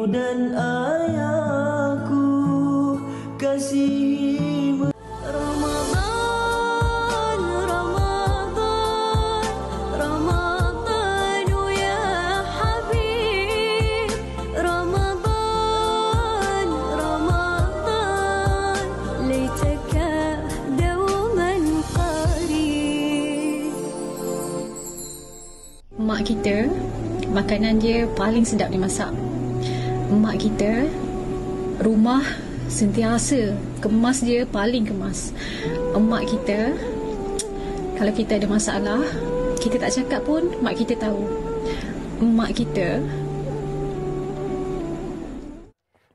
dan ayahku kasihimu. Ramadan, Ramadan, Ramadan ya Habib. Ramadan, Ramadan, laitaka dawman qarib. Mak kita, makanan dia paling sedap dimasak. Mak kita, rumah sentiasa kemas dia paling kemas. Mak kita, kalau kita ada masalah, kita tak cakap pun mak kita tahu. Mak kita.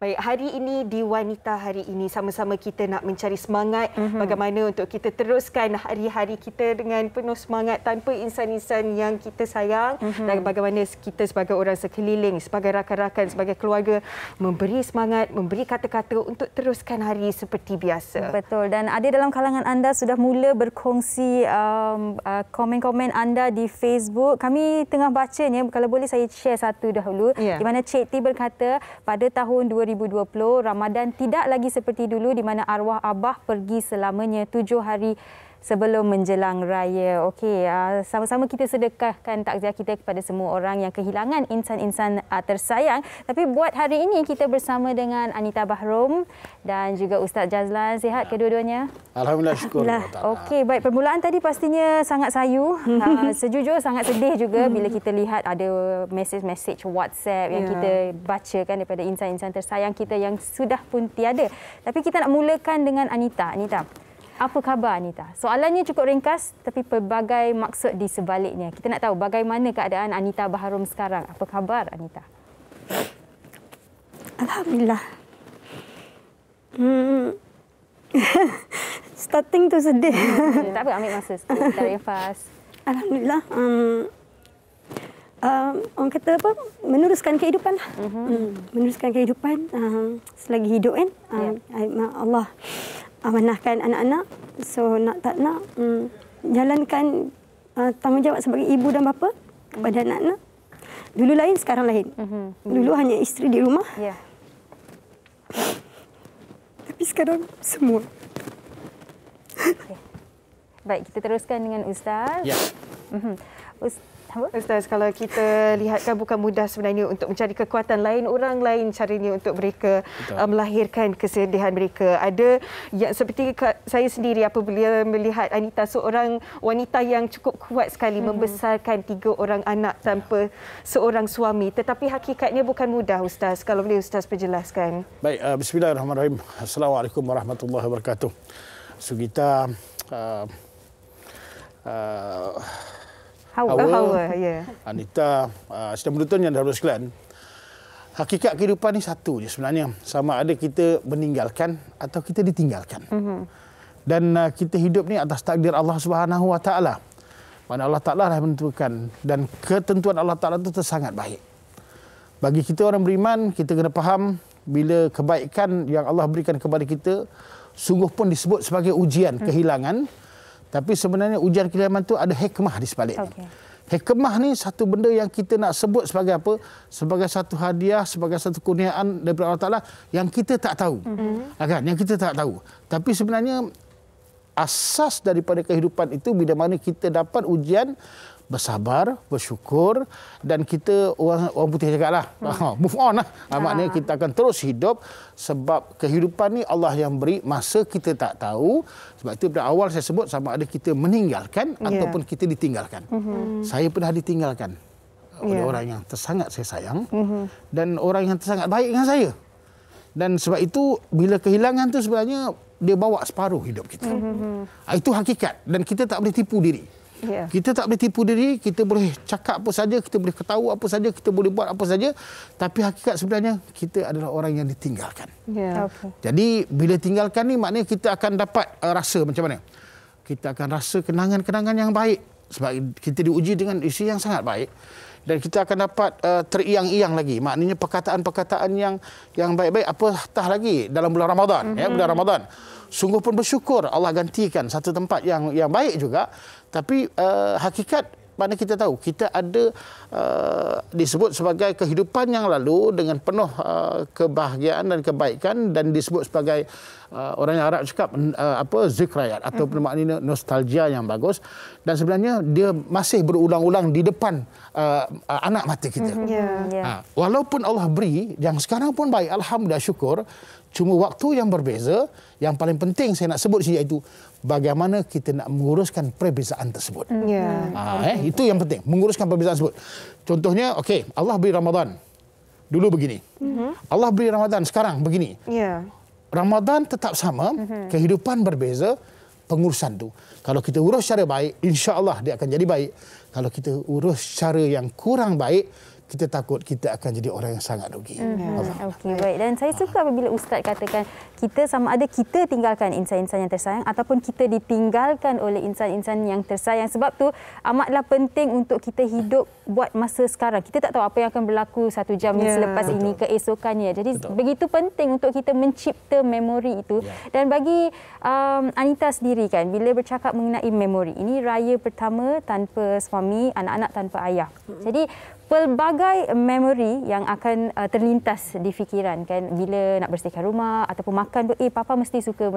Baik, hari ini di Wanita Hari Ini sama-sama kita nak mencari semangat bagaimana untuk kita teruskan hari-hari kita dengan penuh semangat tanpa insan-insan yang kita sayang dan bagaimana kita sebagai orang sekeliling, sebagai rakan-rakan, sebagai keluarga memberi semangat, memberi kata-kata untuk teruskan hari seperti biasa. Betul, dan ada dalam kalangan anda sudah mula berkongsi komen-komen anda di Facebook. Kami tengah bacanya, kalau boleh saya share satu dahulu. Di mana Cik T berkata, pada tahun 2020 Ramadan tidak lagi seperti dulu di mana arwah Abah pergi selamanya 7 hari sebelum menjelang raya. Okey, sama-sama kita sedekahkan takziah kita kepada semua orang yang kehilangan insan-insan tersayang. Tapi buat hari ini kita bersama dengan Anita Bahrom dan juga Ustaz Jazlan. Sihat kedua-duanya? Alhamdulillah, syukur. Okey, baik, permulaan tadi pastinya sangat sayu. Sejujurnya sangat sedih juga bila kita lihat ada mesej-mesej WhatsApp yang kita bacakan daripada insan-insan tersayang kita yang sudah pun tiada. Tapi kita nak mulakan dengan Anita. Anita, apa khabar Anita? Soalannya cukup ringkas tapi pelbagai maksud di sebaliknya. Kita nak tahu bagaimana keadaan Anita Bahrom sekarang. Apa khabar Anita? Alhamdulillah. Starting tu sedih. Tak apa, ambil masa sikit. Tarik nafas. Alhamdulillah. Orang kata apa? Meneruskan kehidupan lah. Meneruskan kehidupan selagi hidup kan. Allah amanahkan anak-anak, so nak tak nak jalankan tanggungjawab sebagai ibu dan bapa kepada anak-anak. Dulu lain, sekarang lain. Dulu hanya isteri di rumah. Tapi sekarang semua. Baik, kita teruskan dengan Ustaz. Ustaz, kalau kita lihatkan bukan mudah sebenarnya untuk mencari kekuatan lain orang lain caranya untuk mereka melahirkan kesedihan mereka. Ada yang seperti saya sendiri apabila melihat Anita, seorang wanita yang cukup kuat sekali membesarkan 3 orang anak tanpa seorang suami. Tetapi hakikatnya bukan mudah, Ustaz. Kalau boleh Ustaz perjelaskan. Baik, bismillahirrahmanirrahim. Assalamualaikum warahmatullahi wabarakatuh. So kita Hawa, Anita, sedang menonton yang dahulu sekalian. Hakikat kehidupan ni satu je sebenarnya. Sama ada kita meninggalkan atau kita ditinggalkan. Dan kita hidup ni atas takdir Allah Subhanahu Wa Taala. Mana Allah Taala dah menentukan, dan ketentuan Allah Taala itu sangat baik. Bagi kita orang beriman, kita kena faham bila kebaikan yang Allah berikan kepada kita sungguh pun disebut sebagai ujian kehilangan. Tapi sebenarnya ujian kehilangan itu ada hikmah di sebaliknya. Hikmah ni satu benda yang kita nak sebut sebagai apa? Sebagai satu hadiah, sebagai satu kurniaan daripada Allah Ta'ala yang kita tak tahu. Kan? Yang kita tak tahu. Tapi sebenarnya asas daripada kehidupan itu bila mana kita dapat ujian, bersabar, bersyukur, dan kita orang putih cakap lah, move on lah. Maknanya kita akan terus hidup sebab kehidupan ni Allah yang beri, masa kita tak tahu. Sebab itu pada awal saya sebut sama ada kita meninggalkan ataupun kita ditinggalkan. Saya pernah ditinggalkan oleh orang yang sangat saya sayang dan orang yang sangat baik dengan saya. Dan sebab itu bila kehilangan tu sebenarnya dia bawa separuh hidup kita. Itu hakikat dan kita tak boleh tipu diri. Kita tak boleh tipu diri, kita boleh cakap apa saja, kita boleh ketawa apa saja, kita boleh buat apa saja, tapi hakikat sebenarnya kita adalah orang yang ditinggalkan. Jadi bila tinggalkan ni maknanya kita akan dapat rasa macam mana? Kita akan rasa kenangan-kenangan yang baik sebab kita diuji dengan isi yang sangat baik. Dan kita akan dapat teriang-iang lagi. Maknanya perkataan-perkataan yang baik-baik apatah lagi dalam bulan Ramadan. Bulan Ramadan. Sungguh pun bersyukur Allah gantikan satu tempat yang baik juga. Tapi hakikat mana kita tahu kita ada disebut sebagai kehidupan yang lalu dengan penuh kebahagiaan dan kebaikan, dan disebut sebagai orang yang Arab cakap zikrayat atau maknanya nostalgia yang bagus, dan sebenarnya dia masih berulang-ulang di depan anak mata kita. Walaupun Allah beri yang sekarang pun baik, alhamdulillah, syukur. Cuma waktu yang berbeza, yang paling penting saya nak sebut sini iaitu bagaimana kita nak menguruskan perbezaan tersebut. Itu yang penting, menguruskan perbezaan tersebut. Contohnya, okey, Allah beri Ramadan. Dulu begini. Allah beri Ramadan sekarang begini. Ramadan tetap sama, kehidupan berbeza, pengurusan tu. Kalau kita urus secara baik, insya-Allah dia akan jadi baik. Kalau kita urus cara yang kurang baik, kita takut kita akan jadi orang yang sangat rugi. Okey, baik. Dan saya suka apabila Ustaz katakan kita sama ada kita tinggalkan insan-insan yang tersayang ataupun kita ditinggalkan oleh insan-insan yang tersayang. Sebab tu amatlah penting untuk kita hidup buat masa sekarang. Kita tak tahu apa yang akan berlaku 1 jam selepas ini, keesokannya. Jadi begitu penting untuk kita mencipta memori itu. Dan bagi Anita sendiri kan, bila bercakap mengenai memori, ini raya pertama tanpa suami, anak-anak tanpa ayah. Jadi pelbagai memori yang akan terlintas di fikiran kan bila nak bersihkan rumah ataupun makan, papa mesti suka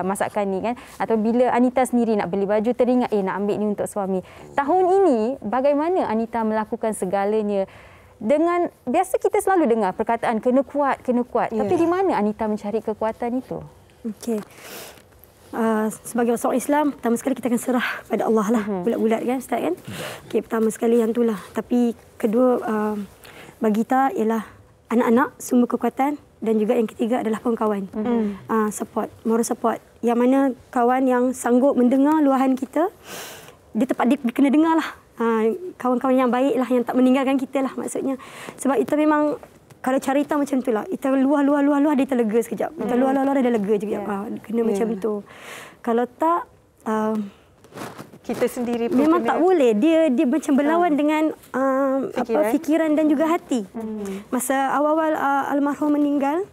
masakan ni kan, atau bila Anita sendiri nak beli baju teringat nak ambil ni untuk suami. Tahun ini bagaimana Anita melakukan segalanya? Dengan biasa kita selalu dengar perkataan kena kuat, tapi di mana Anita mencari kekuatan itu? Okey. Sebagai seorang Islam, pertama sekali kita akan serah pada Allah lah, bulat-bulat kan Ustaz kan. Okey, pertama sekali yang itulah. Tapi kedua, bagi kita ialah anak-anak, sumber kekuatan, dan juga yang ketiga adalah kawan-kawan. Support, moral support. Yang mana kawan yang sanggup mendengar luahan kita, dia kena dengar lah. Kawan-kawan yang baik lah, yang tak meninggalkan kita lah maksudnya. Sebab kita memang, kalau cara kita macam tu lah, kita luah, dia terlega sekejap. Kita luah, dia lega juga. Kena macam tu. Kalau tak, kita sendiri pun memang tak boleh. Dia macam berlawan dengan fikiran dan juga hati. Masa awal-awal almarhum meninggal,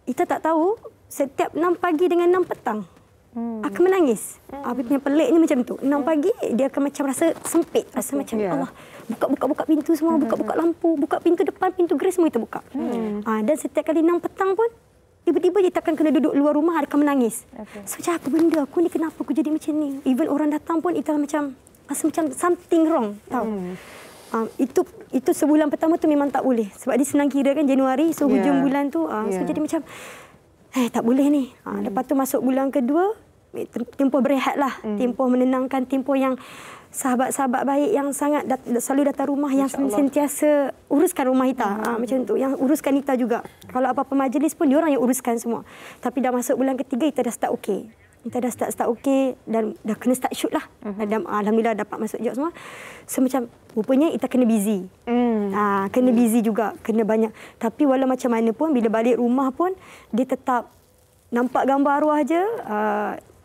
kita tak tahu setiap 6 pagi dengan 6 petang akan menangis. Habis punya peliknya macam tu. 6 pagi dia akan macam rasa sempit, rasa macam Allah, buka pintu semua, buka lampu, buka pintu depan, pintu gerai semua kita buka. Dan setiap kali 6 petang pun tiba-tiba dia takkan kena duduk luar rumah, akan menangis. So apa benda aku ni, kenapa aku jadi macam ni? Even orang datang pun kita macam rasa macam something wrong, tahu. Itu sebulan pertama tu memang tak boleh. Sebab dia senang kira kan Januari, so hujung bulan tu so jadi macam tak boleh ni. Lepas tu masuk bulan kedua, tempoh berehat lah, tempoh menenangkan, tempoh yang sahabat-sahabat baik yang sangat selalu datang rumah, yang sentiasa uruskan rumah kita. Macam tu, yang uruskan kita juga. Kalau apa-apa majlis pun diorang yang uruskan semua. Tapi dah masuk bulan ketiga, kita dah start okey. Kita dah start okey dan dah kena start shoot lah. Dan alhamdulillah dapat masuk job semua. So macam rupanya kita kena busy. Kena busy juga, kena banyak. Tapi walau macam mana pun, bila balik rumah pun dia tetap nampak gambar arwah je.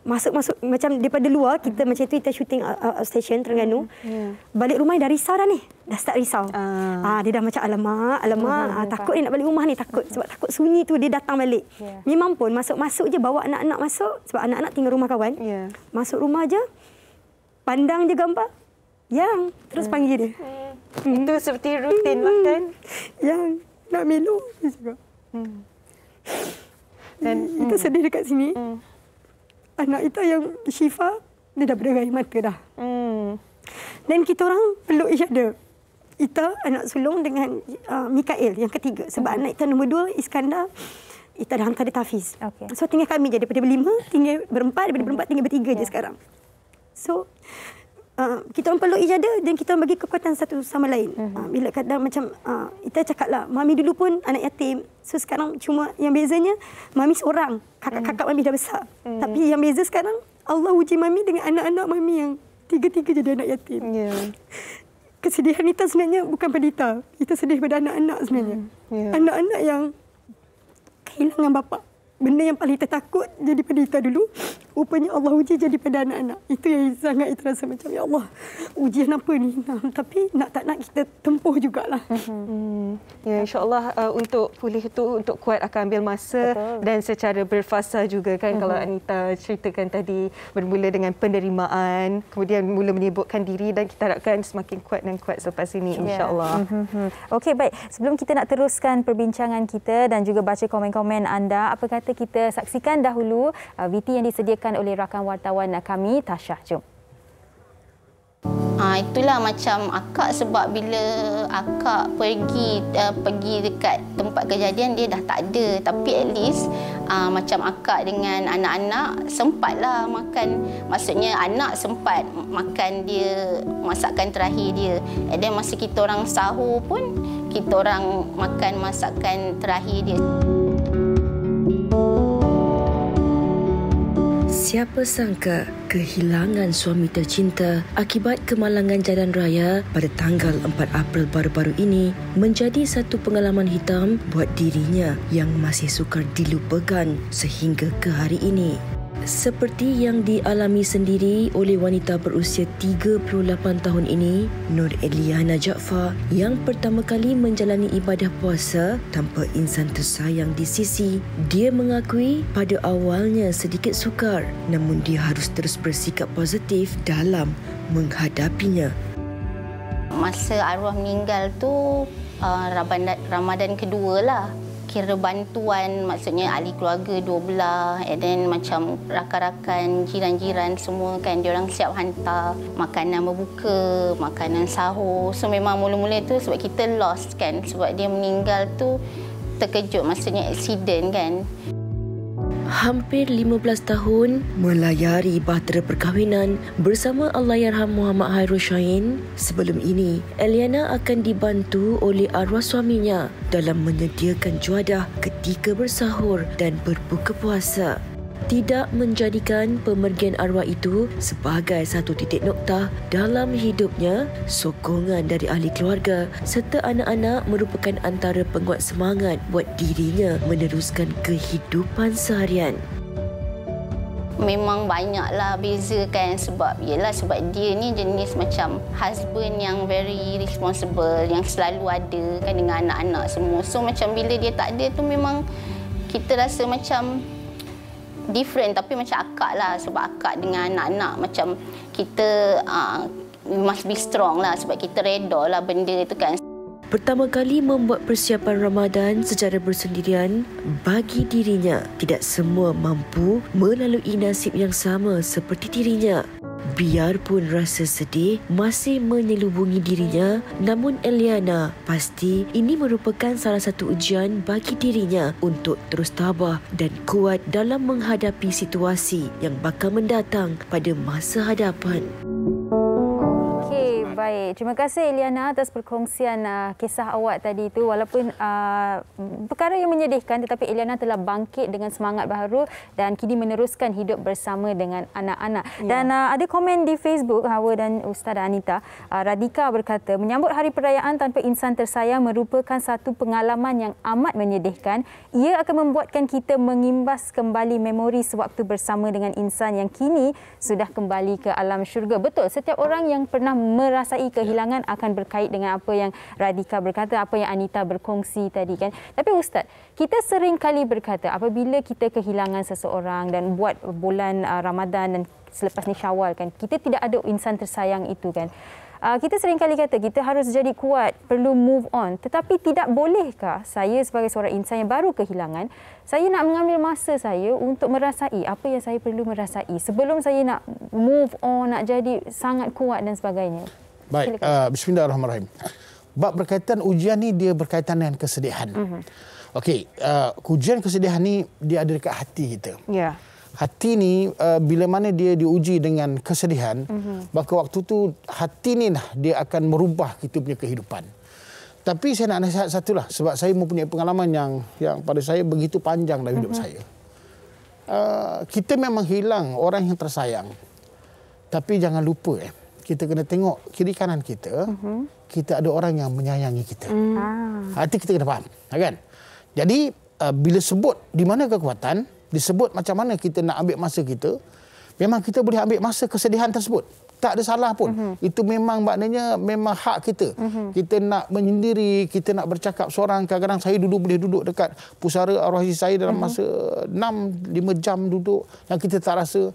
Masuk macam daripada luar kita macam tu, kita shooting station Terengganu. Balik rumah dah risau dah ni. Dah start risau. Dia dah macam alamak, takut ni nak balik rumah ni, takut. Sebab takut sunyi tu dia datang balik. Memang pun masuk je, bawa anak-anak masuk. Sebab anak-anak tinggal rumah kawan. Masuk rumah je, pandang je gambar. Yang terus panggil dia. Itu seperti rutin lah kan. Yang nak minum juga. Dan kita sedih dekat sini. Anak kita yang Syifa, dia dah berderai mata dah. Dan kita orang peluk each other. Ita, anak sulung dengan Mikael yang ketiga. Sebab anak kita nombor 2, Iskandar, Ita dah hantar dia tahfiz. So tinggal kami je. Daripada berlima, tinggal berempat. Daripada berempat, tinggal bertiga je sekarang. So kita orang peluk each other dan kita orang bagi kekuatan satu sama lain. Bila kadang macam kita cakap lah, Mami dulu pun anak yatim. So sekarang cuma yang bezanya Mami seorang, kakak-kakak Mami dah besar. Tapi yang beza sekarang Allah uji Mami dengan anak-anak Mami yang tiga-tiga jadi anak yatim. Kesedihan kita sebenarnya bukan pada kita. Kita sedih pada anak-anak sebenarnya. Anak-anak yang kehilangan bapa. Benda yang paling kita takut jadi pada kita dulu. rupanya Allah uji jadi pada anak-anak. Itu yang sangat terasa macam, ya Allah, ujian apa ni? Tapi nak tak nak kita tempuh jugalah. Ya, insya-Allah untuk pulih itu, untuk kuat akan ambil masa. Betul. Dan secara berfasa juga kan. Kalau Anita ceritakan tadi, bermula dengan penerimaan, kemudian mula menyibukkan diri, dan kita harapkan semakin kuat dan kuat selepas ini, insya-Allah. Okey, baik. Sebelum kita nak teruskan perbincangan kita dan juga baca komen-komen anda, apa kata kita saksikan dahulu VT yang disediakan oleh rakan wartawan kami, Tasha. Jom. Itulah macam akak, sebab bila akak pergi dekat tempat kejadian dia dah tak ada, tapi at least macam akak dengan anak-anak sempatlah makan, maksudnya anak sempat makan dia masakan terakhir dia. And then masa kita orang sahur pun kita orang makan masakan terakhir dia. Siapa sangka kehilangan suami tercinta akibat kemalangan jalan raya pada tanggal 4 April baru-baru ini menjadi satu pengalaman hitam buat dirinya yang masih sukar dilupakan sehingga ke hari ini. Seperti yang dialami sendiri oleh wanita berusia 38 tahun ini, Nur Eliana Jaafar, yang pertama kali menjalani ibadah puasa tanpa insan tersayang di sisi. Dia mengakui pada awalnya sedikit sukar, namun dia harus terus bersikap positif dalam menghadapinya. Masa arwah meninggal tu Ramadan kedua lah. Kira bantuan, maksudnya ahli keluarga dua belah, and then macam rakan-rakan, jiran-jiran semua kan, diorang siap hantar makanan berbuka, makanan sahur. So memang mula-mula tu sebab kita lost kan, sebab dia meninggal tu terkejut, maksudnya accident kan. Hampir 15 tahun melayari bahtera perkahwinan bersama Allahyarham Muhammad Hairul Syahin. Sebelum ini, Eliana akan dibantu oleh arwah suaminya dalam menyediakan juadah ketika bersahur dan berbuka puasa. Tidak menjadikan pemergian arwah itu sebagai satu titik noktah dalam hidupnya, sokongan dari ahli keluarga serta anak-anak merupakan antara penguat semangat buat dirinya meneruskan kehidupan seharian. Memang banyaklah beza kan, sebab dia ni jenis macam husband yang very responsible, yang selalu ada kan dengan anak-anak semua. So macam bila dia tak ada tu memang kita rasa macam different, tapi macam akak lah, sebab akak dengan anak-anak macam kita must be strong lah, sebab kita reda lah benda itu kan. Pertama kali membuat persiapan Ramadan secara bersendirian, bagi dirinya tidak semua mampu melalui nasib yang sama seperti dirinya. Biarpun rasa sedih masih menyelubungi dirinya, namun Eliana pasti ini merupakan salah satu ujian bagi dirinya untuk terus tabah dan kuat dalam menghadapi situasi yang bakal mendatang pada masa hadapan. Baik, terima kasih Eliana atas perkongsian kisah awak tadi itu. Walaupun perkara yang menyedihkan, tetapi Eliana telah bangkit dengan semangat baru dan kini meneruskan hidup bersama dengan anak-anak. Dan ada komen di Facebook Hawa dan Ustazah Anita. Radika berkata, menyambut hari perayaan tanpa insan tersayang merupakan satu pengalaman yang amat menyedihkan. Ia akan membuatkan kita mengimbas kembali memori sewaktu bersama dengan insan yang kini sudah kembali ke alam syurga. Betul, setiap orang yang pernah merasai kehilangan akan berkait dengan apa yang Radika berkata, apa yang Anita berkongsi tadi kan. Tapi Ustaz, kita sering kali berkata apabila kita kehilangan seseorang dan buat bulan Ramadan dan selepas ni Syawal kan, kita tidak ada insan tersayang itu kan. Kita sering kali kata kita harus jadi kuat, perlu move on. Tetapi tidak bolehkah saya sebagai seorang insan yang baru kehilangan, saya nak mengambil masa saya untuk merasai apa yang saya perlu merasai sebelum saya nak move on, nak jadi sangat kuat dan sebagainya. Baik, bismillahirrahmanirrahim. Bab berkaitan ujian ni dia berkaitan dengan kesedihan. Okey, ujian kesedihan ni dia ada dekat hati kita. Ya. Hati ni bila mana dia diuji dengan kesedihan, maka waktu tu hati ni lah dia akan merubah kita punya kehidupan. Tapi saya nak nasihat satulah, sebab saya mempunyai pengalaman yang pada saya begitu panjang dalam hidup saya. Kita memang hilang orang yang tersayang. Tapi jangan lupa kita kena tengok kiri kanan kita, kita ada orang yang menyayangi kita. Hati kita kena faham, kan? Jadi bila sebut di mana kekuatan, disebut macam mana kita nak ambil masa kita, memang kita boleh ambil masa kesedihan tersebut. Tak ada salah pun. Itu memang maknanya memang hak kita. Kita nak menyendiri, kita nak bercakap seorang. Kadang-kadang saya boleh duduk dekat pusara arwah isteri saya dalam masa 6-5 jam duduk yang kita tak rasa.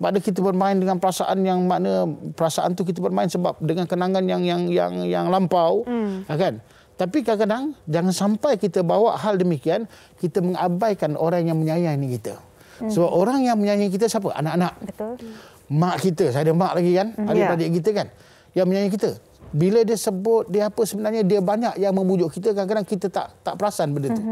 Makna kita bermain dengan perasaan yang makna perasaan tu kita bermain sebab dengan kenangan yang lampau, kan? Tapi kadang-kadang jangan sampai kita bawa hal demikian, kita mengabaikan orang yang menyayangi kita. Sebab orang yang menyayangi kita siapa? Anak-anak. Betul. Mak kita, saya ada mak lagi kan, adik-adik kita kan, yang menyayangi kita. Bila dia sebut, dia apa sebenarnya, dia banyak yang memujuk kita, kadang-kadang kita tak perasan benda tu.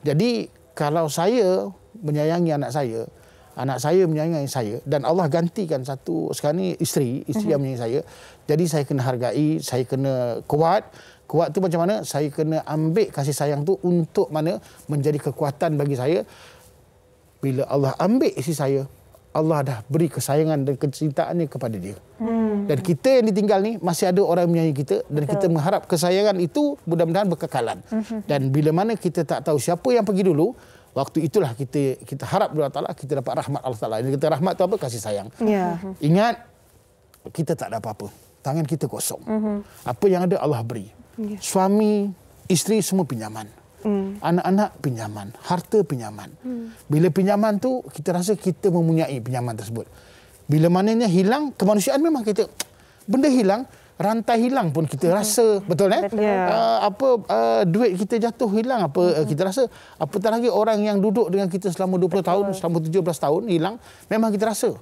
Jadi, kalau saya menyayangi anak saya menyayangi saya, dan Allah gantikan satu, sekarang ni isteri yang menyayangi saya, jadi saya kena hargai, saya kena kuat. Kuat tu macam mana? Saya kena ambil kasih sayang tu untuk mana menjadi kekuatan bagi saya. Bila Allah ambil isteri saya, Allah dah beri kesayangan dan kecintaannya kepada dia. Dan kita yang ditinggal ni masih ada orang yang menyayangi kita, dan kita mengharap kesayangan itu mudah-mudahan berkekalan. Dan bila mana kita tak tahu siapa yang pergi dulu, waktu itulah kita harap Allah Taala kita dapat rahmat Allah Taala. Dan kita rahmat tu apa? Kasih sayang. Ingat, kita tak ada apa-apa. Tangan kita kosong. Apa yang ada Allah beri. Suami, isteri semua pinjaman. Anak-anak pinjaman, harta pinjaman. Bila pinjaman tu kita rasa kita mempunyai pinjaman tersebut. Bila mananya hilang, kemanusiaan memang kita benda hilang, rantai hilang pun kita rasa, betul duit kita jatuh hilang apa kita rasa, apatah lagi orang yang duduk dengan kita selama 20 tahun, selama 17 tahun hilang, memang kita rasa.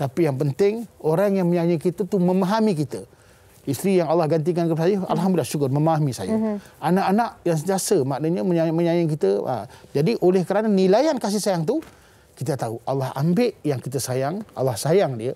Tapi yang penting orang yang menyayangi kita tu memahami kita. Isteri yang Allah gantikan kepada saya, alhamdulillah syukur memahami saya. Anak-anak yang sentiasa maknanya menyayangi kita. Jadi oleh kerana nilaian kasih sayang tu, kita tahu Allah ambil yang kita sayang, Allah sayang dia,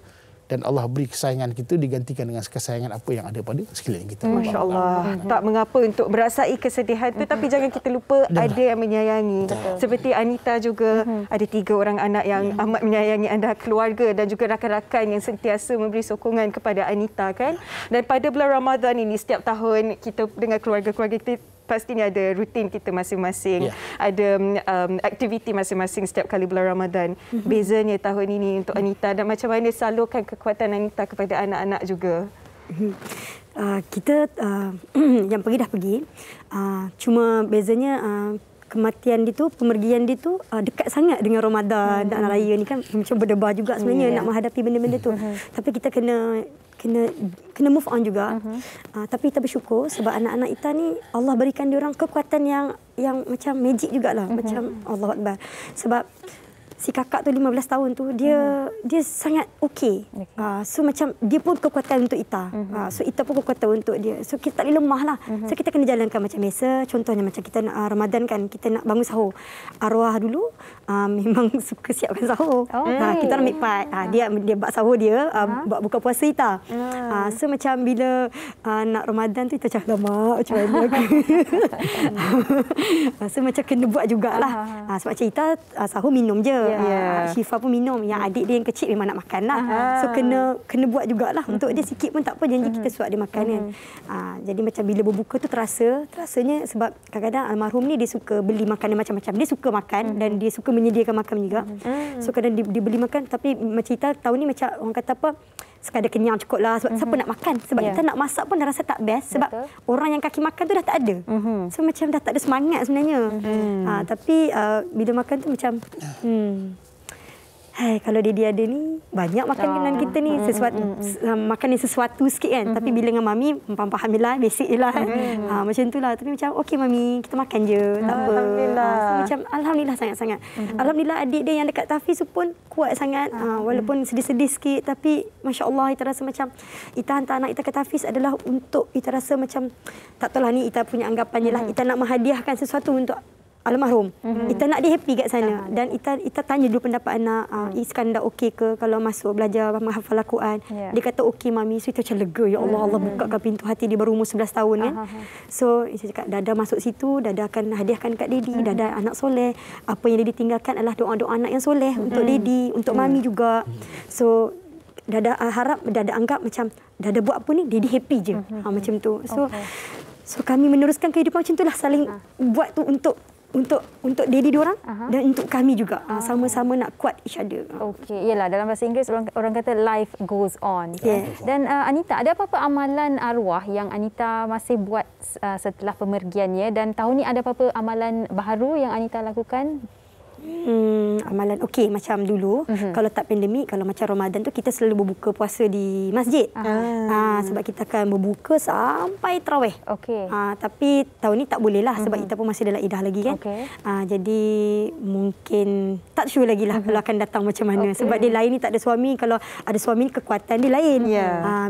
dan Allah beri kesayangan kita digantikan dengan kesayangan apa yang ada pada sekeliling kita. Masya Allah. Tak mengapa untuk merasai kesedihan tu, tapi jangan kita lupa ada yang menyayangi. Seperti Anita juga, ada 3 orang anak yang amat menyayangi anda, keluarga dan juga rakan-rakan yang sentiasa memberi sokongan kepada Anita kan. Dan pada bulan Ramadan ini, setiap tahun kita dengan keluarga-keluarga kita pastinya ada rutin kita masing-masing, ada aktiviti masing-masing setiap kali bulan Ramadan. Bezanya tahun ini untuk Anita, dan macam mana salurkan kekuatan Anita kepada anak-anak juga? Kita yang pergi dah pergi, cuma bezanya kematian dia tu, pemergian dia tu dekat sangat dengan Ramadan dan Raya ni kan, macam berdebar juga sebenarnya nak menghadapi benda-benda tu. Tapi kita kena move on juga. Tapi kita bersyukur sebab anak-anak kita ni Allah berikan dia orang kekuatan yang macam magic jugalah, macam Allah Akbar. Sebab si kakak tu 15 tahun tu dia sangat okey. So macam dia pun kekuatan untuk Ita. So Ita pun kekuatan untuk dia. So kita tak boleh lemah lah. So kita kena jalankan macam biasa. Contohnya macam kita nak Ramadan kan, kita nak bangun sahur. Arwah dulu memang suka siapkan sahur. Kita nak make part. Dia buat sahur dia, buat buka puasa Ita. So macam bila nak Ramadan tu Ita macam lama macam mana. So macam kena buat jugalah. Sebab macam Ita sahur minum je. Syifa pun minum. Yang adik dia yang kecil memang nak makan lah. So kena buat jugalah. Untuk dia sikit pun tak apa, janji kita suap dia makan kan. Jadi macam bila berbuka tu terasanya sebab kadang-kadang almarhum ni dia suka beli makanan macam-macam. Dia suka makan dan dia suka menyediakan makan juga. So kadang dia beli makan, tapi macam kita tahun ni macam orang kata apa, sekadar kenyang cukup lah. Sebab siapa nak makan? Sebab kita nak masak pun dah rasa tak best. Sebab orang yang kaki makan tu dah tak ada. So macam dah tak ada semangat sebenarnya. Tapi bila makan tu macam kalau dia ada ni banyak makanan kita ni makan ni sesuatu sikit kan. Tapi bila dengan mami faham je lah, basic je lah macam tu lah. Tapi macam okey mami, kita makan je, tak apa. So, macam alhamdulillah sangat-sangat. Alhamdulillah adik dia yang dekat Tafiz pun kuat sangat. Walaupun sedih-sedih sikit, tapi masya-Allah Ita rasa macam Ita hantar anak Ita ke Tafiz adalah untuk Ita rasa macam tak tahulah ni Ita punya anggapan je lah. Ita nak menghadiahkan sesuatu untuk almarhum. Ita nak dia happy kat sana. Dan Ita tanya dulu pendapat anak, Iskandar okey ke kalau masuk belajar menghafal Al-Quran. Dia kata okey mami. So Ita macam lega, ya Allah, Allah bukakan pintu hati dia, baru umur 11 tahun kan. So Ita cakap Dada masuk situ, Dada akan hadiahkan kat Daddy. Dada anak soleh. Apa yang Daddy tinggalkan adalah doa-doa anak yang soleh untuk Daddy, untuk mami juga. So Dada harap, Dada anggap macam Dada buat apa ni, Daddy happy je. Macam tu. So kami meneruskan kehidupan macam itulah, saling buat tu untuk untuk diri diorang dan untuk kami juga. Sama-sama nak kuat each other. Okey, yalah dalam bahasa Inggeris orang kata life goes on. Yes. Dan Anita, ada apa-apa amalan arwah yang Anita masih buat setelah pemergiannya, dan tahun ni ada apa-apa amalan baru yang Anita lakukan? Amalan okey macam dulu kalau tak pandemik, kalau macam Ramadan tu kita selalu berbuka puasa di masjid. Sebab kita akan berbuka sampai tarawih. Okey. Tapi tahun ni tak boleh lah sebab kita pun masih dalam idah lagi kan. Okay. Jadi mungkin tak sure lagi lah kalau akan datang macam mana. Sebab dia lain ni tak ada suami, kalau ada suami ni kekuatan dia lain.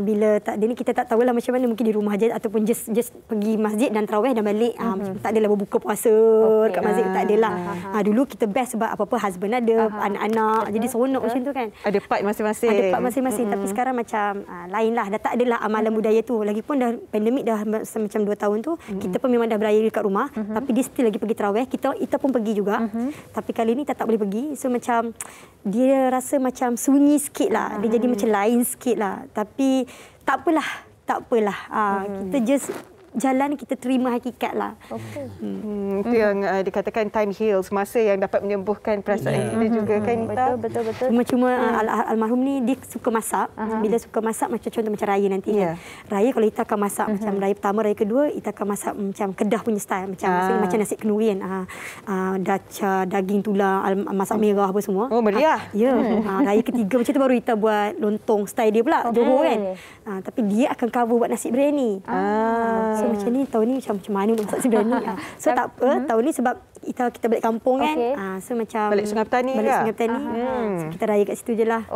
Bila tak ada ni kita tak tahulah macam mana, mungkin di rumah je ataupun just pergi masjid dan tarawih dan balik. Tak adalah berbuka puasa kat masjid, tak adalah. Dulu kita best sebab apa-apa husband ada, anak-anak, jadi seronok macam tu kan. Ada part masing-masing. Ada part masing-masing. Tapi sekarang macam lain lah. Dah tak adalah amalan budaya tu. Lagipun dah pandemik dah macam 2 tahun tu, kita pun memang dah beraya dekat rumah. Tapi dia still lagi pergi tarawih. Kita pun pergi juga. Tapi kali ni tak boleh pergi. So macam dia rasa macam sunyi sikit lah. Dia jadi macam lain sikit lah. Tapi tak apalah. Kita just jalan, kita terima hakikat lah. Itu yang dikatakan time heals, masa yang dapat menyembuhkan perasaan kita juga kan. Betul. Cuma almarhum ni dia suka masak. Bila suka masak macam contoh macam raya nanti kan. Raya kalau kita akan masak macam raya pertama, raya kedua kita akan masak macam Kedah punya style, macam macam nasi kenuri kan. Daca, daging tulang, masak merah apa semua. Oh, meriah. Ya. Raya ketiga macam tu baru kita buat lontong style dia pula, Johor kan. Tapi dia akan cover buat nasi biryani. So macam ni tahun ni macam mana nak masak nasi biryani. So tak apa, tahun ni sebab kita balik kampung kan. So macam balik Sungai Petani. So kita raya kat situ je lah.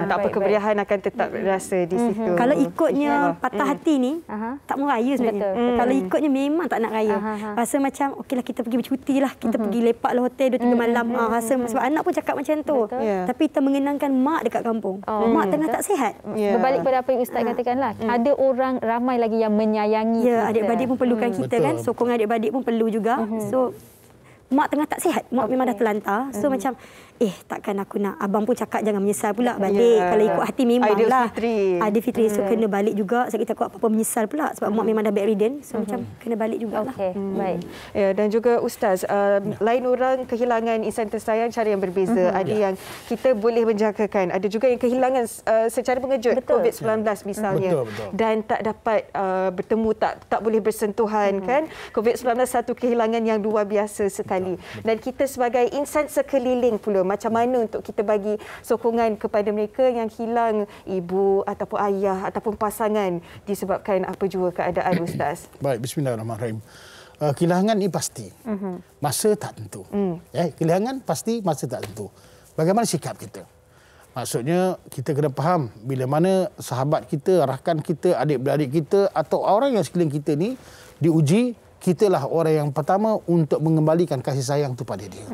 Tak apa, kemeriahan akan tetap rasa di situ. Kalau ikutnya patah hati ni, tak mau raya sebenarnya. Kalau ikutnya memang tak nak raya. Rasa macam okeylah kita pergi bercuti lah, kita pergi lepak lah hotel 2-3 malam. Rasa sebab anak pun cakap macam tu. Tapi kita mengenangkan mak dekat kampung. Mak tengah tak sihat. Berbalik pada apa yang Ustaz katakanlah, ada orang ramai lagi yang menyayangi kita. Adik-beradik pun perlukan kita kan. Sokongan adik-beradik pun perlu juga. So mak tengah tak sihat. Mak memang dah terlantar. So macam takkan aku nak. Abang pun cakap jangan menyesal pula balik. Kalau ikut hati memanglah. Aidilfitri. So kena balik juga. Sebab kita apa-apa menyesal pula. Sebab mak memang dah bedridden. So macam kena balik jugalah. Baik. Dan juga Ustaz, lain orang kehilangan insan tersayang cara yang berbeza. Ada yang kita boleh menjangkakan. Ada juga yang kehilangan secara mengejut. COVID-19 misalnya. Dan tak dapat bertemu, tak boleh bersentuhan kan. COVID-19 satu kehilangan yang luar biasa sekali. Dan kita sebagai insan sekeliling pula, macam mana untuk kita bagi sokongan kepada mereka yang hilang ibu ataupun ayah ataupun pasangan disebabkan apa jua keadaan, Ustaz? Baik, bismillahirrahmanirrahim. Kehilangan ini pasti. Masa tak tentu. Kehilangan pasti, masa tak tentu. Bagaimana sikap kita? Maksudnya kita kena faham bila mana sahabat kita, rakan kita, adik-beradik kita atau orang yang sekeliling kita ni diuji, kitalah orang yang pertama untuk mengembalikan kasih sayang itu pada dia.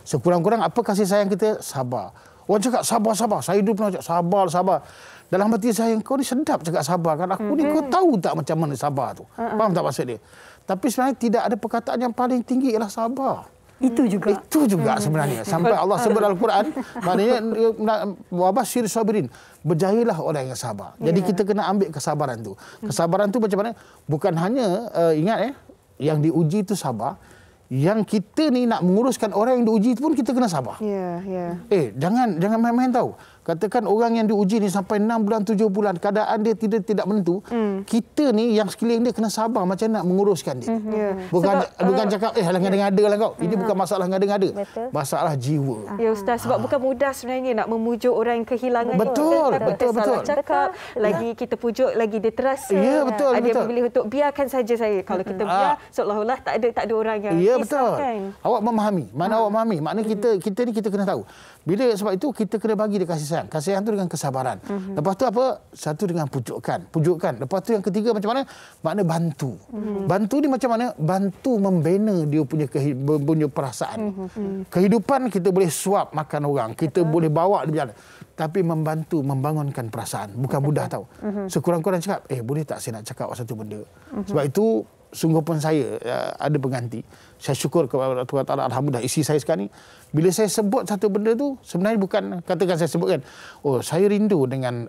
Sekurang-kurang apa kasih sayang kita? Sabar. Orang cakap sabar. Saya dulu pernah cakap sabar. Dalam hati saya, kau ni sedap cakap sabar kan. Aku ni kau tahu tak macam mana sabar tu. Faham tak maksud dia? Tapi sebenarnya tidak ada perkataan yang paling tinggi ialah sabar. Itu juga sebenarnya. Sampai Allah sebut dalam Al-Quran, maknanya wabashir sabirin. Berjayalah orang yang sabar. Jadi kita kena ambil kesabaran tu. Kesabaran tu macam mana? Bukan hanya ingat yang diuji itu sabar, yang kita ni nak menguruskan orang yang diuji itu pun kita kena sabar. Jangan main-main tahu. Katakan orang yang diuji ni sampai 6 bulan, 7 bulan, keadaan dia tidak menentu. Kita ni yang sekeliling dia kena sabar macam nak menguruskan dia. Bukan cakap ngada-ngada lah kau. Ini bukan masalah ngada-ngada. Masalah jiwa. Ya Ustaz, sebab bukan mudah sebenarnya nak memujuk orang yang kehilangan. Betul. Salah cakap, lagi kita pujuk lagi dia terasa. Betul. Ada yang memilih untuk biarkan saja saya. Kalau kita biar, seolah-olah tak ada orang yang betul. Awak memahami. Mana awak memahami? Maknanya kita ni kita kena tahu. Bila sebab itu kita kena bagi dia kasih sayang. Kasih sayang tu dengan kesabaran. Lepas tu apa? Satu dengan pujukan. Lepas tu yang ketiga macam mana? Makna bantu. Bantu ni macam mana? Bantu membina dia punya perasaan. Kehidupan kita boleh suap makan orang. Kita boleh bawa dia berjalan. Tapi membantu membangunkan perasaan. Bukan mudah tahu. Sekurang-kurang cakap, boleh tak saya nak cakap satu benda? Sebab itu sungguh pun saya ada pengganti. Saya syukur kepada Tuhan Taala, alhamdulillah isteri saya sekarang ni bila saya sebut satu benda tu sebenarnya bukan katakan saya sebutkan saya rindu dengan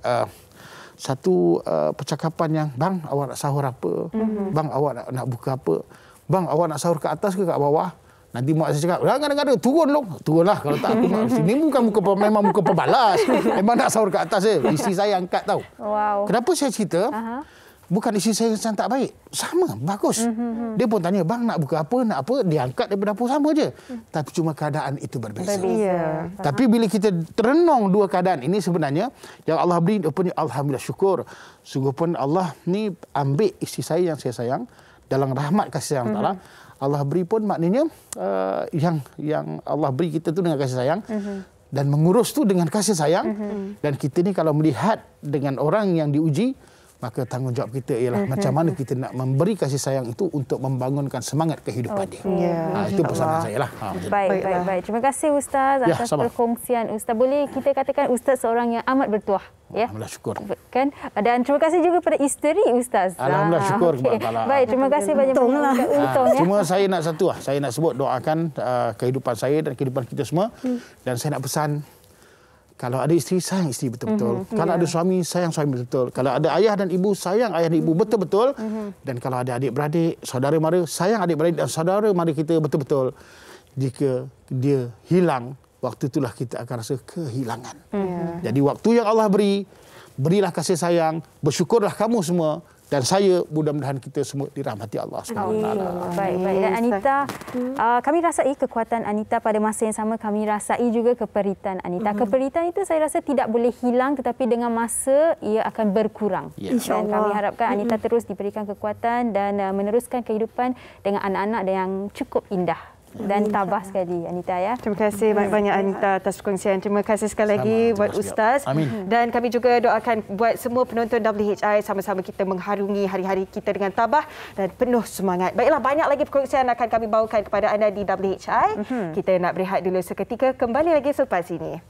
satu percakapan yang bang awak nak sahur apa? Bang awak nak buka apa? Bang awak nak sahur ke atas ke kat bawah? Nanti mak saya cakap, "Ngada-ngada turun long." Turunlah kalau tak aku sini bukan memang muka pembalas. Memang nak sahur kat atas je. Isteri saya angkat tahu. Wow. Kenapa saya cerita? Bukan isteri saya yang tak baik. Sama, bagus. Dia pun tanya, "Bang nak buka apa, nak apa?" Dia angkat daripada dapur sama je. Tapi cuma keadaan itu berbeza. Tapi bila kita terenung dua keadaan ini sebenarnya, yang Allah beri, alhamdulillah syukur. Sungguh pun Allah ni ambil isteri saya yang saya sayang, dalam rahmat kasih sayang Allah. Allah beri pun maknanya yang Allah beri kita tu dengan kasih sayang dan mengurus tu dengan kasih sayang. Dan kita ni kalau melihat dengan orang yang diuji, maka tanggungjawab kita ialah macam mana kita nak memberi kasih sayang itu untuk membangunkan semangat kehidupan dia. Itu pesanan saya lah. Baik. Terima kasih Ustaz atas perkongsian. Ustaz, boleh kita katakan Ustaz seorang yang amat bertuah. Ya? Alhamdulillah syukur. Kan? Dan terima kasih juga kepada isteri Ustaz. Alhamdulillah syukur kepada Allah. Baik, terima kasih banyak-banyak. Cuma saya nak satu lah. Saya nak sebut doakan kehidupan saya dan kehidupan kita semua. Dan saya nak pesan, kalau ada isteri, sayang isteri betul-betul. Kalau ada suami, sayang suami betul-betul. Kalau ada ayah dan ibu, sayang ayah dan ibu betul-betul. Dan kalau ada adik-beradik, saudara mara, sayang adik-beradik dan saudara mara kita betul-betul. Jika dia hilang, waktu itulah kita akan rasa kehilangan. Jadi waktu yang Allah beri, berilah kasih sayang, bersyukurlah kamu semua. Dan saya, mudah-mudahan kita semua dirahmati Allah SWT. Baik. Dan Anita, kami rasai kekuatan Anita, pada masa yang sama kami rasai juga keperitan Anita. Keperitan itu saya rasa tidak boleh hilang, tetapi dengan masa ia akan berkurang. Dan kami harapkan Anita terus diberikan kekuatan dan meneruskan kehidupan dengan anak-anak yang cukup indah. Dan tabah sekali Anita ya. Terima kasih banyak-banyak Anita atas perkongsian. Terima kasih sekali lagi buat Ustaz. Amin. Dan kami juga doakan buat semua penonton WHI, sama-sama kita mengharungi hari-hari kita dengan tabah dan penuh semangat. Baiklah, banyak lagi perkongsian akan kami bawakan kepada anda di WHI. Kita nak berehat dulu seketika, kembali lagi selepas ini.